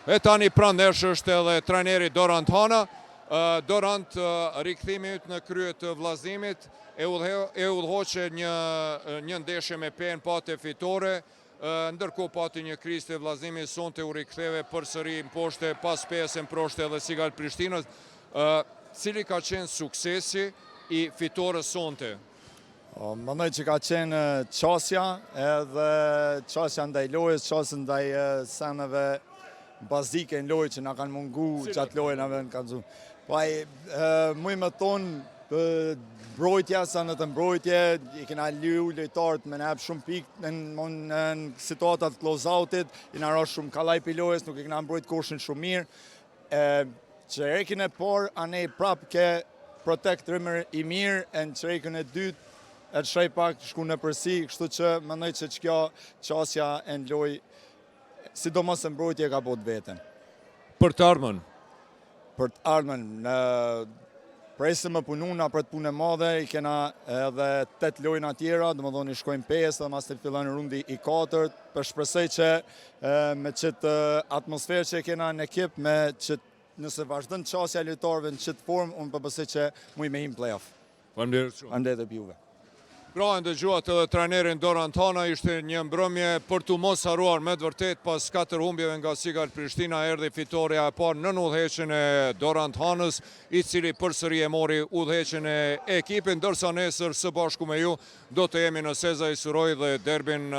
E tani prandesh është edhe trajneri Dorant Hana. Dorant, rikthimi yt në krye të vllazimit e udhëhoqe një ndeshje me PEN pate fitore, ndërkohë pati një krizë të vllazimit, sonte u riktheve përsëri në poshte pas pesën proshte edhe Sigal Prishtinës. Cili ka qenë suksesi i fitores sonte? Mendoj që ka qenë qasja, edhe qasja ndaj lojës, qasja ndaj seneve bazike në lojë që na kanë mungu gjatë lojën në kanë zu. Muj me tonë mbrojtja, sa në të mbrojtje, i kena liu lojtarët me në hap shumë pikë në situatat close-outit, i në rash shumë kalaj për lojës, nuk i kena mbrojt koshin shumë mirë. Qerekin e por, anej prap ke protect rëmër i mirë, e në qerekin e dytë, e të shrej pak shku në përsi, kështu që mendoj që kjo qasja e në lojë, sidomos e mbrojtje ka bot veten. Për të ardhmen? Për të ardhmen, presim më pununa për të punë e madhe, i kena edhe 8 lojna tjera, dhe më dhoni shkojmë 5, dhe mas të fillan rundi i 4, për shpresoj që me qëtë atmosferë që kena në ekip, me qëtë nëse vazhdon qasja lojtarëve në qëtë formë, unë përbësoj që muj me him play-off. Faleminderit shumë. Faleminderit dhe juve. Pra, ndëgjuat edhe trajnerin Dorant Hana, ishte një mbrëmje për të mos haruar me të vërtet pas 4 humbjeve nga Sigal Prishtina, erdhi fitoria e parë në udhëheqjen e Dorant Hanës, i cili përsëri e mori udhëheqjen e ekipit, ndërsa nesër së bashku me ju do të jemi në Sezaj Suroj dhe derbin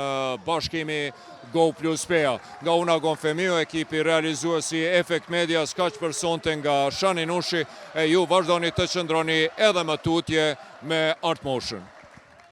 bashkimi Go Plus Pea. Nga Una Gonfemio, ekipi realizuesi Efekt Media, kaq për sonte nga Shani Nushi, e ju vazhdoni të qëndroni edhe më tutje me Art Motion.